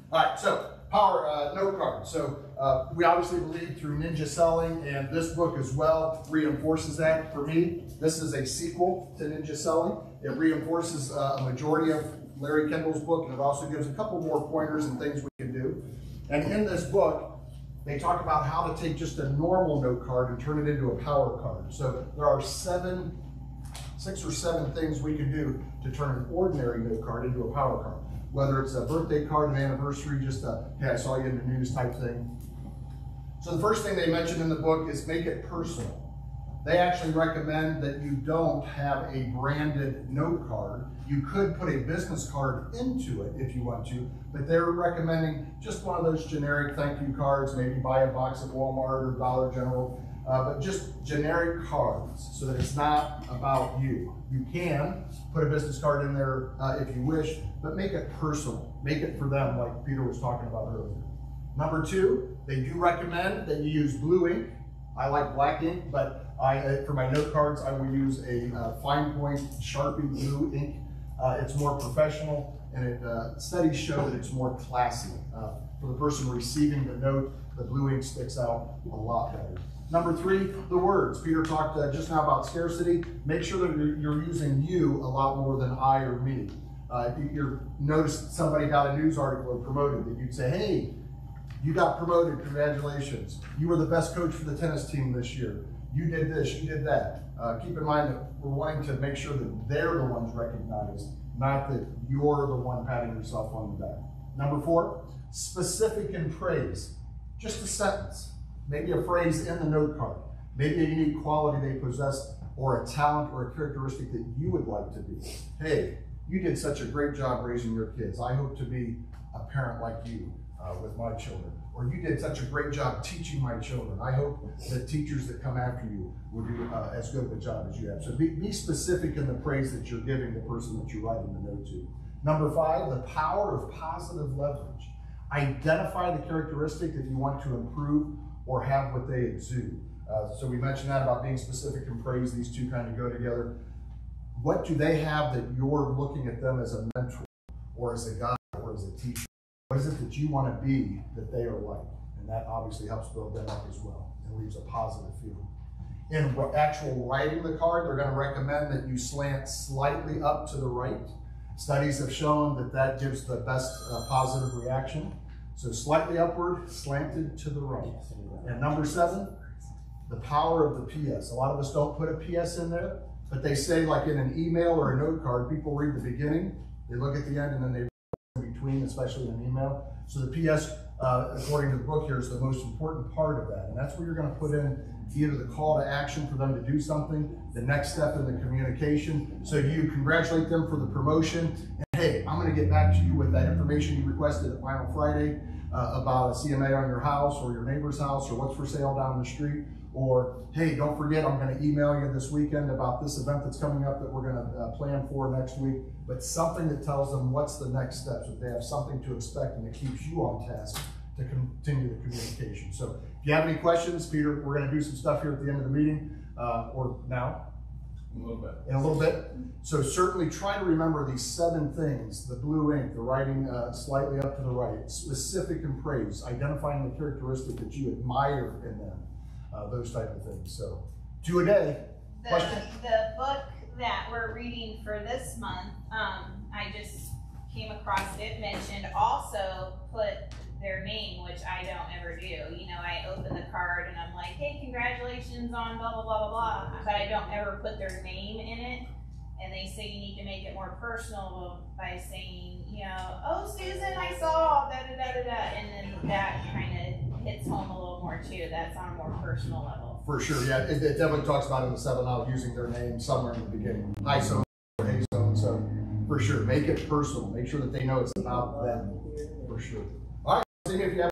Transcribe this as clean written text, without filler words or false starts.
All right, so power note card. So we obviously believe through ninja selling, and this book as well reinforces that. For me, this is a sequel to Ninja Selling. It reinforces a majority of Larry Kendall's book, and it also gives a couple more pointers and things we can do. And in this book, they talk about how to take just a normal note card and turn it into a power card. So there are 6 or 7 things we can do to turn an ordinary note card into a power card. Whether it's a birthday card, an anniversary, just a, hey, I saw you in the news type thing. So the first thing they mention in the book is make it personal. They actually recommend that you don't have a branded note card. You could put a business card into it if you want to, but they're recommending just one of those generic thank you cards, maybe buy a box at Walmart or Dollar General, but just generic cards so that it's not about you. You can put a business card in there if you wish, but make it personal. Make it for them, like Peter was talking about earlier. Number 2, they do recommend that you use blue ink. I like black ink, but for my note cards, I will use a fine point Sharpie blue ink. It's more professional, and studies show that it's more classy. For the person receiving the note, the blue ink sticks out a lot better. Number 3, the words. Peter talked just now about scarcity. Make sure that you're using you a lot more than I or me. You notice somebody got a news article or promoted that you'd say, hey, you got promoted, congratulations. You were the best coach for the tennis team this year. You did this, you did that. Keep in mind that we're wanting to make sure that they're the ones recognized, not that you're the one patting yourself on the back. Number 4, specific in praise. Just a sentence, maybe a phrase in the note card, maybe a unique quality they possess, or a talent or a characteristic that you would like to be. Hey, you did such a great job raising your kids. I hope to be a parent like you with my children. Or you did such a great job teaching my children. I hope that teachers that come after you will do as good of a job as you have. So be specific in the praise that you're giving the person that you're writing the note to. Number 5, the power of positive leverage. Identify the characteristic that you want to improve or have what they exude. So we mentioned that about being specific and praise. These two kind of go together. What do they have that you're looking at them as a mentor or as a guide or as a teacher? What is it that you want to be that they are like? And that obviously helps build them up as well and leaves a positive feeling. In actual writing the card, they're going to recommend that you slant slightly up to the right. Studies have shown that that gives the best positive reaction. So slightly upward, slanted to the right. And number 7, the power of the PS. A lot of us don't put a PS in there, but they say like in an email or a note card, people read the beginning, they look at the end, and then they read in between, especially in an email. So the PS, according to the book here, is the most important part of that. And that's where you're going to put in either the call to action for them to do something, the next step in the communication. So you congratulate them for the promotion, and hey, I'm going to get back to you with that information you requested at Final Friday about a CMA on your house or your neighbor's house or what's for sale down the street. Or, hey, don't forget, I'm going to email you this weekend about this event that's coming up that we're going to plan for next week. But something that tells them what's the next step, so they have something to expect and it keeps you on task to continue the communication. So if you have any questions, Peter, we're going to do some stuff here at the end of the meeting, or now. In a little bit. In a little bit. So certainly try to remember these 7 things: the blue ink, the writing slightly up to the right, specific and praise, identifying the characteristic that you admire in them. Those type of things. So 2 a day. The book that we're reading for this month, I just came across it, mentioned also put their name, which I don't ever do. You know, I open the card and I'm like, hey, congratulations on blah, blah, blah, blah, blah. But I don't ever put their name in it. And they say you need to make it more personal by saying, you know, oh, Susan, I saw da da da da da. And then that kind of hits home a little more too. That's on a more personal level. For sure, yeah. It definitely talks about in the 7 out using their name somewhere in the beginning. Hi, so or hey, so and so. For sure, make it personal. Make sure that they know it's about them. For sure. All right, see me if you have